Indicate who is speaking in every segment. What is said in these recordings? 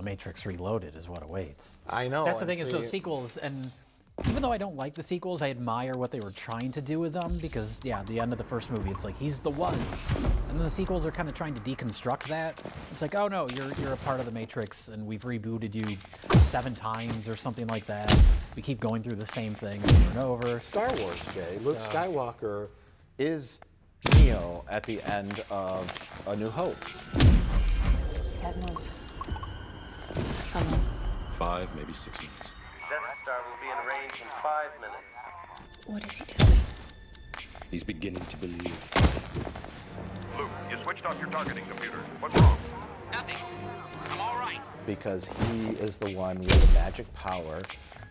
Speaker 1: Matrix Reloaded is what awaits.
Speaker 2: I know.
Speaker 1: That's the thing, is those sequels, and even though I don't like the sequels, I admire what they were trying to do with them, because, yeah, at the end of the first movie, it's like, he's the one. And then the sequels are kind of trying to deconstruct that. It's like, oh no, you're a part of the Matrix, and we've rebooted you 7 times or something like that. We keep going through the same thing over and over.
Speaker 2: Star Wars, Jay. Luke Skywalker is Neo at the end of A New Hope.
Speaker 3: Sentinels. How long?
Speaker 4: 5, maybe 6 minutes.
Speaker 5: Death Star will be in range in 5 minutes.
Speaker 3: What is he doing?
Speaker 4: He's beginning to believe.
Speaker 6: Luke, you switched off your targeting computer. What's wrong?
Speaker 5: Nothing. I'm all right.
Speaker 2: Because he is the one with the magic power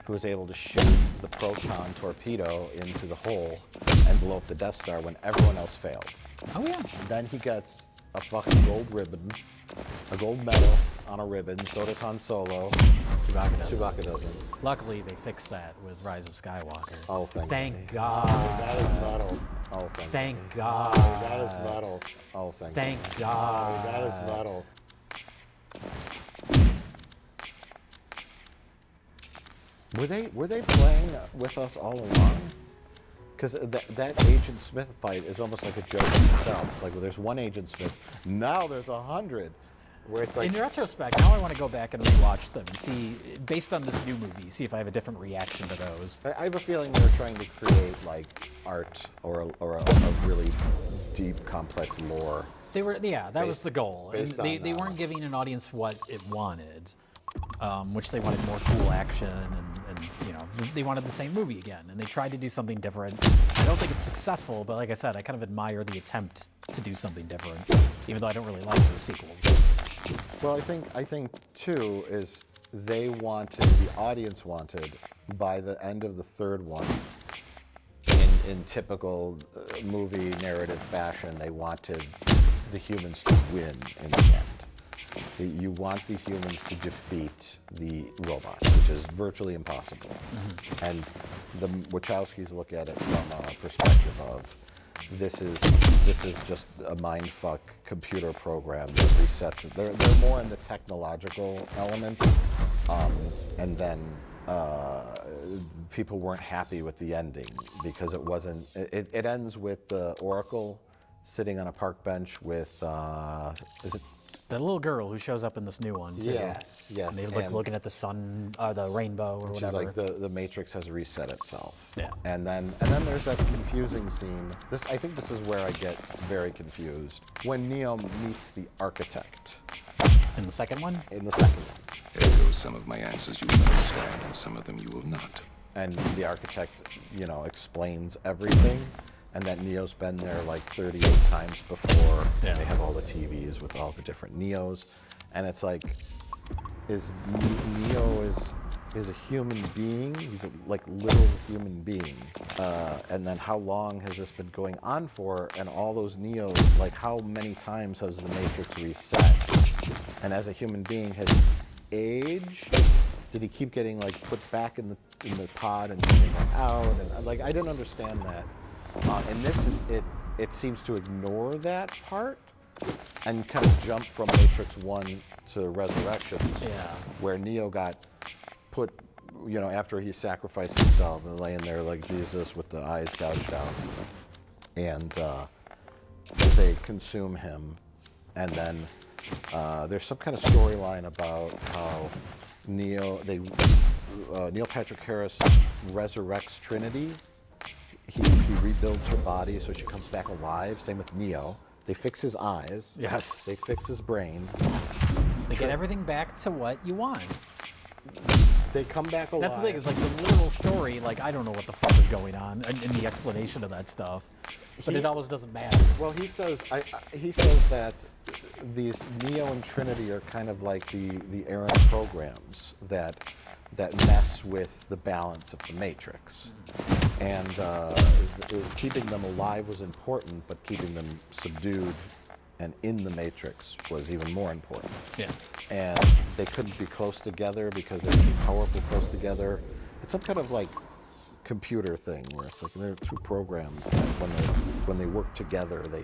Speaker 2: who is able to shoot the proton torpedo into the hole and blow up the Death Star when everyone else failed.
Speaker 1: Oh yeah.
Speaker 2: Then he gets a fucking gold ribbon, a gold medal on a ribbon. So does Han Solo. Chewbacca doesn't.
Speaker 1: Luckily, they fixed that with Rise of Skywalker.
Speaker 2: Oh,
Speaker 1: thank God.
Speaker 2: Oh, that is metal. Oh,
Speaker 1: Thank God.
Speaker 2: Oh, that is metal. Oh,
Speaker 1: Thank God.
Speaker 2: Oh, that is metal. Were they playing with us all along? Because that Agent Smith fight is almost like a joke in itself. It's like, well, there's one Agent Smith, now there's 100. Where it's like,
Speaker 1: in retrospect, now I want to go back and rewatch them and see, based on this new movie, see if I have a different reaction to those.
Speaker 2: I have a feeling they're trying to create like art or a really deep, complex lore.
Speaker 1: They were, yeah, that was the goal. And they
Speaker 2: on,
Speaker 1: weren't giving an audience what it wanted, which they wanted more cool action and you know, they wanted the same movie again, and they tried to do something different. I don't think it's successful, but like I said, I kind of admire the attempt to do something different, even though I don't really like the sequels.
Speaker 2: Well, I think too is the audience wanted by the end of the third one, in typical movie narrative fashion, they wanted the humans to win in the end. You want the humans to defeat the robots, which is virtually impossible. Mm-hmm. And the Wachowskis look at it from a perspective of, this is just a mindfuck computer program that resets it. They're more in the technological element, and then people weren't happy with the ending because it wasn't. It ends with the Oracle sitting on a park bench with is it?
Speaker 1: The little girl who shows up in this new one, too.
Speaker 2: Yes.
Speaker 1: And they look looking at the sun, or the rainbow, or whatever.
Speaker 2: She's like, the Matrix has reset itself.
Speaker 1: Yeah.
Speaker 2: And then there's that confusing scene. I think this is where I get very confused. When Neo meets the architect.
Speaker 1: In the second one?
Speaker 2: In the second one.
Speaker 4: There goes some of my answers you will understand, and some of them you will not.
Speaker 2: And the architect, explains everything. And that Neo's been there like 38 times before.
Speaker 1: Yeah.
Speaker 2: They have all the TVs with all the different Neos. And it's like, Neo is a human being? He's a little human being. And then how long has this been going on for? And all those Neos, like how many times has the Matrix reset? And as a human being, has he aged? Did he keep getting put back in the pod and getting out? And I didn't understand that. And this, it seems to ignore that part and kind of jump from Matrix 1 to Resurrections, where Neo got put, after he sacrificed himself and laying there like Jesus with the eyes gouged out, and they consume him, and then there's some kind of storyline about how Neil Patrick Harris resurrects Trinity. He rebuilds her body so she comes back alive. Same with Neo. They fix his eyes.
Speaker 1: Yes.
Speaker 2: They fix his brain.
Speaker 1: They get everything back to what you want.
Speaker 2: They come back alive.
Speaker 1: That's the thing. It's like the literal story. I don't know what the fuck is going on in the explanation of that stuff, but it always doesn't matter.
Speaker 2: Well, he says that these Neo and Trinity are kind of like the errant programs that mess with the balance of the Matrix. And keeping them alive was important, but keeping them subdued and in the Matrix was even more important.
Speaker 1: Yeah. And
Speaker 2: they couldn't be close together because they're too powerful close together. It's some kind of computer thing where it's there are two programs that when they work together, they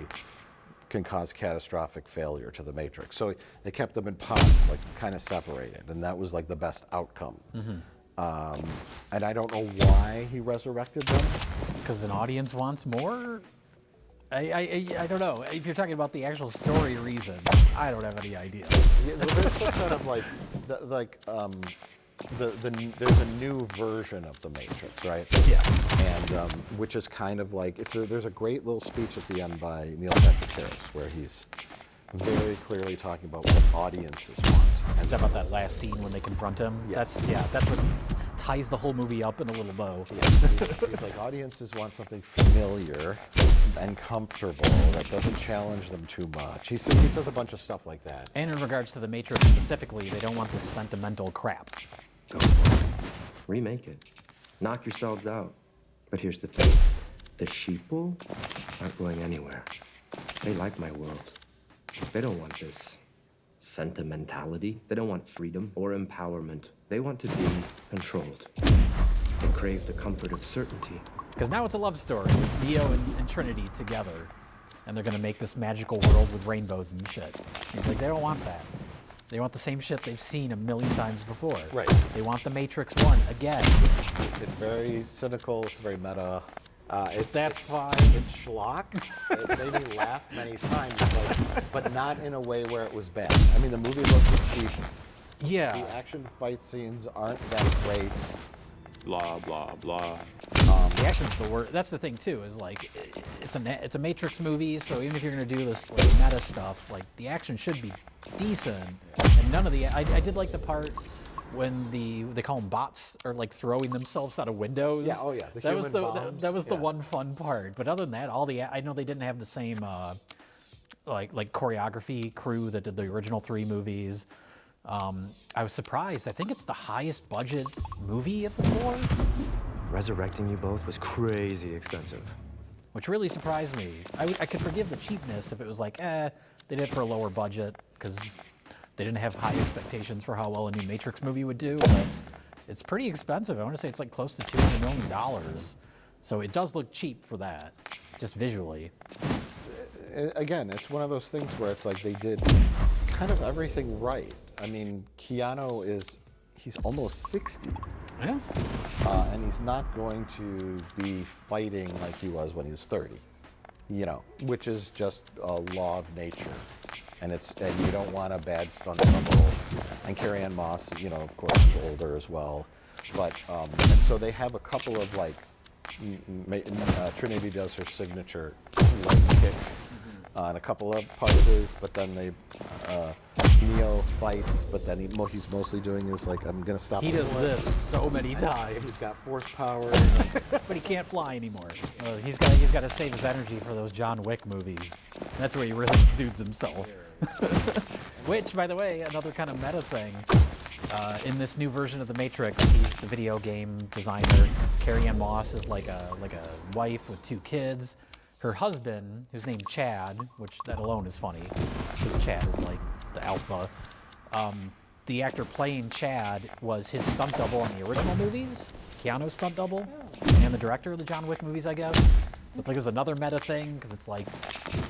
Speaker 2: can cause catastrophic failure to the Matrix. So they kept them in pods, like kind of separated, and that was like the best outcome. And I don't know why he resurrected them.
Speaker 1: Because an audience wants more? I don't know. If you're talking about the actual story reason, I don't have any idea.
Speaker 2: Yeah, well, there's some kind of there's a new version of the Matrix, right?
Speaker 1: Yeah.
Speaker 2: And which is kind of like there's a great little speech at the end by Neil Patrick Harris where he's very clearly talking about what audiences want.
Speaker 1: And talk about that last scene when they confront him.
Speaker 2: Yes.
Speaker 1: That's what ties the whole movie up in a little bow.
Speaker 2: Yeah, he's like, audiences want something familiar and comfortable that doesn't challenge them too much. He says a bunch of stuff like that.
Speaker 1: And in regards to the Matrix specifically, they don't want this sentimental crap.
Speaker 7: Go for it. Remake it. Knock yourselves out. But here's the thing. The sheeple aren't going anywhere. They like my world. They don't want this sentimentality. They don't want freedom or empowerment. They want to be controlled. They crave the comfort of certainty.
Speaker 1: Because now it's a love story. It's Neo and Trinity together. And they're going to make this magical world with rainbows and shit. He's like, they don't want that. They want the same shit they've seen a million times before.
Speaker 2: Right.
Speaker 1: They want the Matrix 1 again.
Speaker 2: It's very cynical. It's very meta.
Speaker 1: That's fine.
Speaker 2: It's schlock. It made me laugh many times, but not in a way where it was bad. I mean, the movie looks cheap.
Speaker 1: Yeah.
Speaker 2: The action fight scenes aren't that great.
Speaker 4: Blah, blah, blah.
Speaker 1: The action's the worst. That's the thing too. Is like, it's a Matrix movie, so even if you're gonna do this like meta stuff, like the action should be decent. And none of the I did like the part when they call them bots are like throwing themselves out of windows.
Speaker 2: Yeah. Oh yeah.
Speaker 1: That was the one fun part. But other than that, I know they didn't have the same like choreography crew that did the original 3 movies. I was surprised. I think it's the highest budget movie of the 4.
Speaker 7: Resurrecting you both was crazy expensive.
Speaker 1: Which really surprised me. I could forgive the cheapness if it was like, they did it for a lower budget because they didn't have high expectations for how well a new Matrix movie would do. But it's pretty expensive. I want to say it's like close to $200 million. So it does look cheap for that, just visually.
Speaker 2: Again, it's one of those things where it's like they did kind of everything right. I mean, Keanu he's almost 60.
Speaker 1: Yeah.
Speaker 2: And he's not going to be fighting like he was when he was 30, which is just a law of nature. And you don't want a bad stunt double. And Carrie-Anne Moss, of course, is older as well. But, and so they have a couple of Trinity does her signature leg kick and a couple of punches, but then Neo fights, but then he's mostly doing is like, I'm gonna stop.
Speaker 1: He does this so many times.
Speaker 2: He's got force power.
Speaker 1: But he can't fly anymore. He's got to save his energy for those John Wick movies. That's where he really exudes himself. Which, by the way, another kind of meta thing. In this new version of the Matrix, he's the video game designer. Carrie-Anne Moss is like a wife with 2 kids. Her husband, who's named Chad, which that alone is funny, because Chad is like the alpha. The actor playing Chad was his stunt double in the original movies, Keanu's stunt double, and the director of the John Wick movies, I guess. So it's like there's another meta thing, because it's like,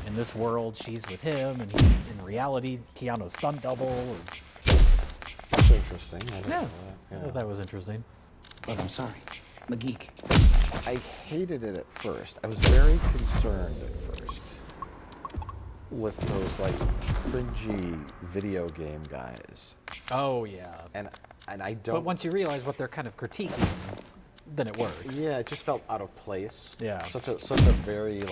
Speaker 1: in this world, she's with him, and he's, in reality, Keanu's stunt double.
Speaker 2: That's interesting. I didn't know that.
Speaker 1: I thought that was interesting.
Speaker 5: But I'm sorry. I'm a geek.
Speaker 2: I hated it at first. I was very concerned at first with those cringy video game guys.
Speaker 1: Oh, yeah.
Speaker 2: And I don't.
Speaker 1: But once you realize what they're kind of critiquing, then it works.
Speaker 2: Yeah, it just felt out of place.
Speaker 1: Yeah.
Speaker 2: Such a very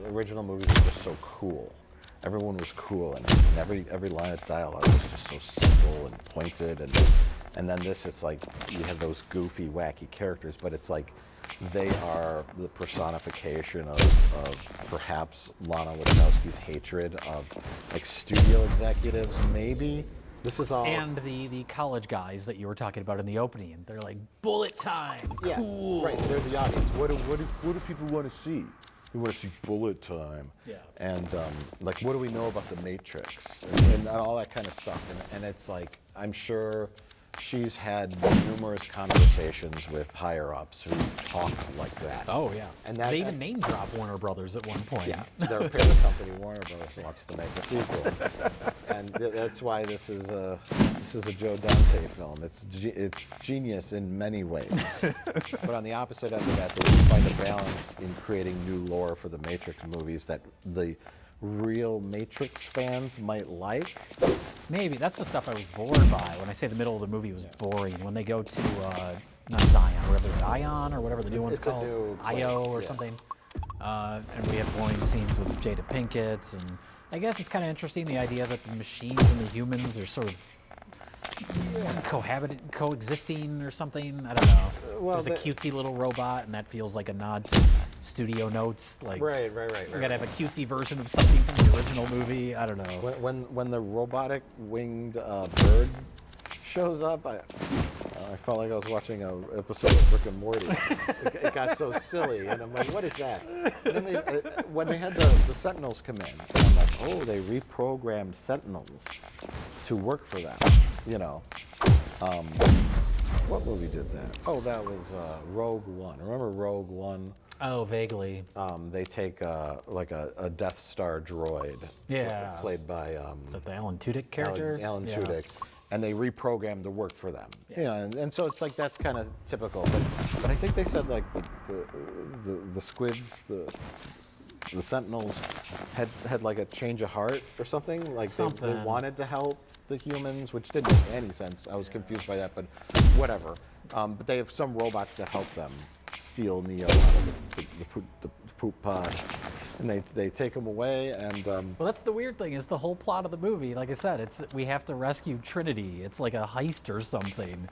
Speaker 2: original movies were just so cool. Everyone was cool, and every line of dialogue was just so simple and pointed, and then this, it's like you have those goofy, wacky characters, but it's like they are the personification of perhaps Lana Wachowski's hatred of studio executives, maybe. This is all.
Speaker 1: And the college guys that you were talking about in the opening, they're like, bullet time, cool.
Speaker 2: Yeah, right, they're the audience. What do people want to see? We want to see bullet time.
Speaker 1: Yeah.
Speaker 2: And what do we know about the Matrix and all that kind of stuff? And it's like, I'm sure she's had numerous conversations with higher-ups who talk like that.
Speaker 1: Oh, yeah.
Speaker 2: And
Speaker 1: they even name drop Warner Brothers at one point.
Speaker 2: Yeah, their parent company, Warner Brothers, wants to make a sequel, and that's why this is a Joe Dante film. It's genius in many ways, but on the opposite end of that, they find a balance in creating new lore for the Matrix movies that the real Matrix fans might like.
Speaker 1: Maybe. That's the stuff I was bored by. When I say the middle of the movie was boring, when they go to, not Zion, whatever, Ion, or whatever the new one's called, IO or something. And we have boring scenes with Jada Pinkett, and I guess it's kind of interesting, the idea that the machines and the humans are sort of coexisting or something. I don't know.
Speaker 2: Well,
Speaker 1: there's a cutesy little robot, and that feels like a nod to studio notes. Like,
Speaker 2: right.
Speaker 1: We're gonna have a cutesy version of something from the original movie. I don't know.
Speaker 2: When the robotic winged bird shows up, I felt like I was watching an episode of Rick and Morty. It got so silly, and I'm like, what is that? And then when they had the Sentinels come in, I'm like, oh, they reprogrammed Sentinels to work for them. You know, what movie did that? Oh, that was Rogue One. Remember Rogue One?
Speaker 1: Oh, vaguely.
Speaker 2: They take like a Death Star droid, played by
Speaker 1: is that the Alan Tudyk character?
Speaker 2: Alan Tudyk, and they reprogram to work for them. Yeah, and so it's like that's kind of typical. But I think they said like the squids, the Sentinels had like a change of heart or something. Like they wanted to help the humans, which didn't make any sense. I was confused by that, but whatever. But they have some robots that help them steal Neo out of the poop pod, and they take him away. And
Speaker 1: well, that's the weird thing, is the whole plot of the movie. Like I said, we have to rescue Trinity. It's like a heist or something.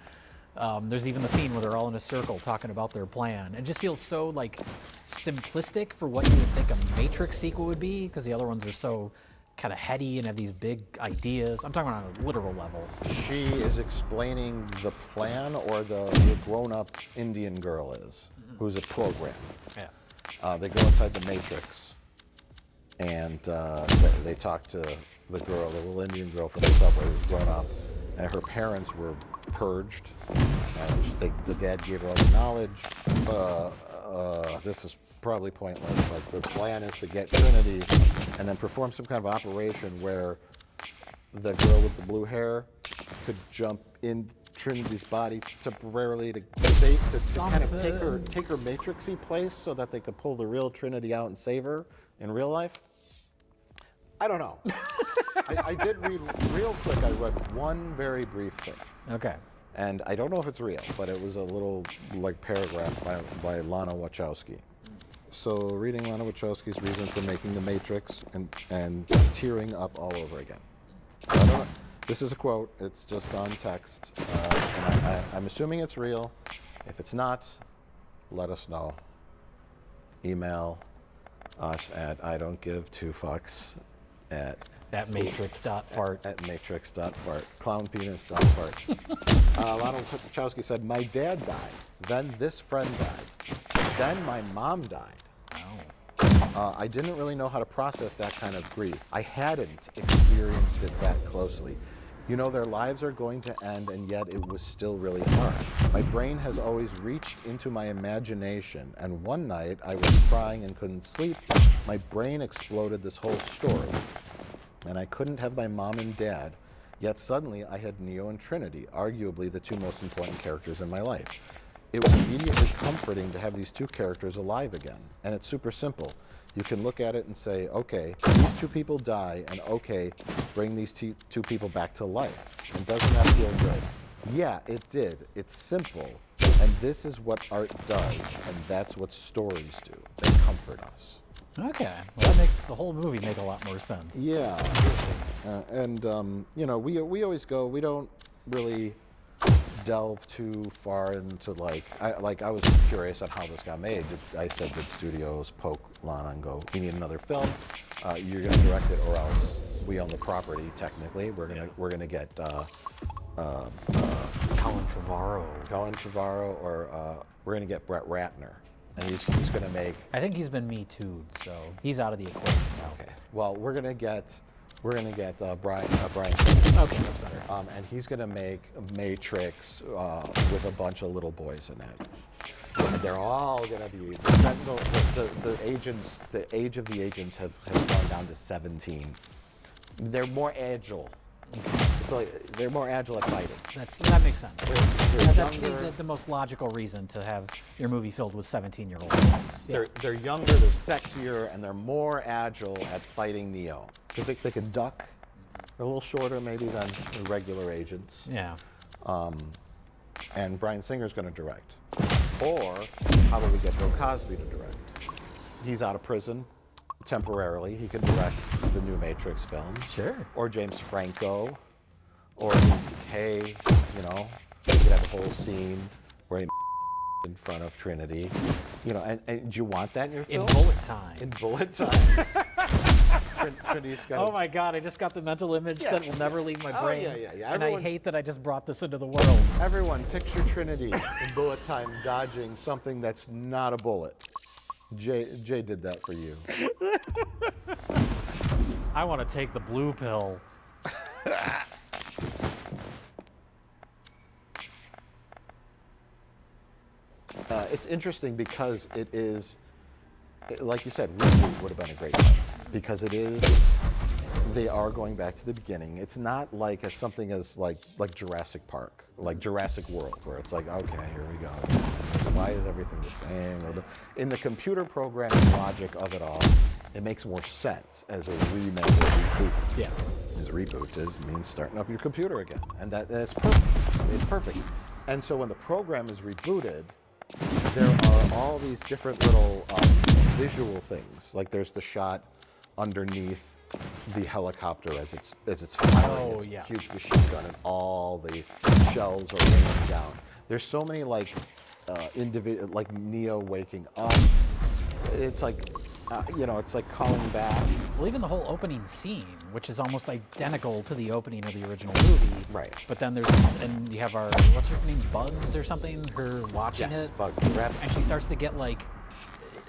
Speaker 1: There's even the scene where they're all in a circle talking about their plan. It just feels so like simplistic for what you would think a Matrix sequel would be, because the other ones are so kind of heady and have these big ideas. I'm talking on a literal level.
Speaker 2: She is explaining the plan, or the grown-up Indian girl is, who's a program.
Speaker 1: Yeah.
Speaker 2: They go inside the Matrix, and they talk to the girl, the little Indian girl from the subway who's grown up, and her parents were purged, and the dad gave her all the knowledge. This is probably pointless, but the plan is to get Trinity and then perform some kind of operation where the girl with the blue hair could jump in Trinity's body temporarily to kind of take her Matrixy place so that they could pull the real Trinity out and save her in real life. I don't know. I did read real quick. I read one very brief thing.
Speaker 1: Okay.
Speaker 2: And I don't know if it's real, but it was a little like paragraph by Lana Wachowski. So reading Lana Wachowski's reason for making The Matrix and tearing up all over again. I don't know. This is a quote. It's just on text. And I'm assuming it's real. If it's not, let us know. Email us at idon'tgivetwofucks at
Speaker 1: matrix.fart.
Speaker 2: At matrix.fart. Clownpenis.fart. Lana Wachowski said, my dad died. Then this friend died. Then my mom died. I didn't really know how to process that kind of grief. I hadn't experienced it that closely. You know, their lives are going to end, and yet it was still really hard. My brain has always reached into my imagination, and one night I was crying and couldn't sleep. My brain exploded this whole story, and I couldn't have my mom and dad, yet suddenly I had Neo and Trinity, arguably the two most important characters in my life. It was immediately comforting to have these two characters alive again, and it's super simple. You can look at it and say, okay, these two people die, and okay, bring these two people back to life. And doesn't that feel good? Yeah, it did. It's simple, and this is what art does, and that's what stories do. They comfort us.
Speaker 1: Okay, well that makes the whole movie make a lot more sense.
Speaker 2: Yeah, you know, we always go, we don't really delve too far into I was curious on how this got made. I said, did studios poke Lana and go, we need another film, you're going to direct it, or else we own the property technically. We're gonna get
Speaker 1: Colin Trevorrow,
Speaker 2: or we're gonna get Brett Ratner, and he's gonna make.
Speaker 1: I think he's been Me Too'd, so he's out of the equation now.
Speaker 2: Okay. Well, we're gonna get We're going to get Brian.
Speaker 1: Okay, that's better.
Speaker 2: And he's going to make a Matrix with a bunch of little boys in it. And they're all going to be the agents. The age of the agents have gone down to 17. They're more agile. It's like they're more agile at fighting.
Speaker 1: That makes sense. That's
Speaker 2: younger.
Speaker 1: the most logical reason to have your movie filled with 17-year-old boys. Yeah.
Speaker 2: They're younger, they're sexier, and they're more agile at fighting Neo. Because they can duck. They're a little shorter maybe than the regular agents.
Speaker 1: Yeah.
Speaker 2: And Bryan Singer's going to direct. Or how about we get Bill Cosby to direct? He's out of prison temporarily. He can direct the new Matrix film.
Speaker 1: Sure.
Speaker 2: Or James Franco. Or Louis C.K. You know, you could have a whole scene where he in front of Trinity. You know, and do you want that in your film?
Speaker 1: In bullet time.
Speaker 2: In bullet time. Trinity's got
Speaker 1: Oh my God, I just got the mental image that will never leave my brain.
Speaker 2: yeah.
Speaker 1: And I hate that I just brought this into the world.
Speaker 2: Everyone, picture Trinity in bullet time dodging something that's not a bullet. Jay did that for you.
Speaker 1: I want to take the blue pill.
Speaker 2: It's interesting because it is, like you said, Reboot would have been a great one. Because they are going back to the beginning. It's not like something as like Jurassic Park, like Jurassic World, where it's like, okay, here we go. Why is everything the same? In the computer programming logic of it all, it makes more sense as a remake or reboot.
Speaker 1: Yeah.
Speaker 2: As reboot means starting up your computer again, and that's perfect. It's perfect. And so when the program is rebooted, there are all these different little visual things. Like there's the shot underneath the helicopter as it's firing its huge machine gun, and all the shells are raining down. There's so many like individual, like Neo waking up. It's like it's like calling back.
Speaker 1: Well, even the whole opening scene, which is almost identical to the opening of the original movie.
Speaker 2: Right.
Speaker 1: But then and you have what's her name, Bugs or something, her watching it.
Speaker 2: Bugs.
Speaker 1: And she starts to get like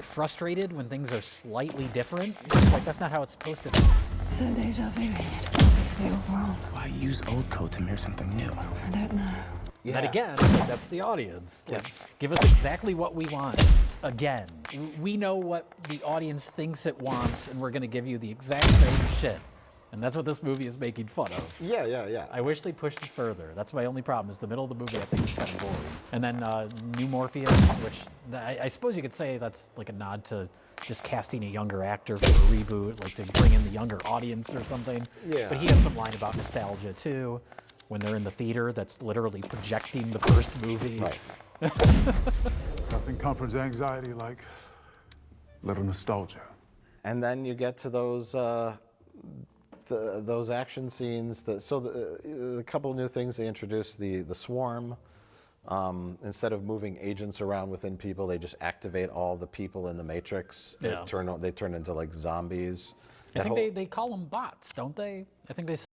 Speaker 1: frustrated when things are slightly different. It's like, that's not how it's supposed to be.
Speaker 3: So deja vu, it's obviously all wrong.
Speaker 5: Why use old code to mirror something new?
Speaker 3: I don't know.
Speaker 1: Yeah. And again, like, that's the audience. Like,
Speaker 2: Yes.
Speaker 1: give us exactly what we want. Again, we know what the audience thinks it wants, and we're going to give you the exact same shit. And that's what this movie is making fun of.
Speaker 2: Yeah.
Speaker 1: I wish they pushed it further. That's my only problem, is the middle of the movie I think is kind of boring. And then New Morpheus, which I suppose you could say that's like a nod to just casting a younger actor for a reboot, like to bring in the younger audience or something.
Speaker 2: Yeah.
Speaker 1: But he has some line about nostalgia too, when they're in the theater that's literally projecting the first movie.
Speaker 2: Right.
Speaker 8: Nothing comforts anxiety like little nostalgia.
Speaker 2: And then you get to those action scenes. A couple new things they introduced: the swarm. Instead of moving agents around within people, they just activate all the people in the Matrix.
Speaker 1: Yeah.
Speaker 2: They turn into like zombies.
Speaker 1: I think they call them bots, don't they? I think they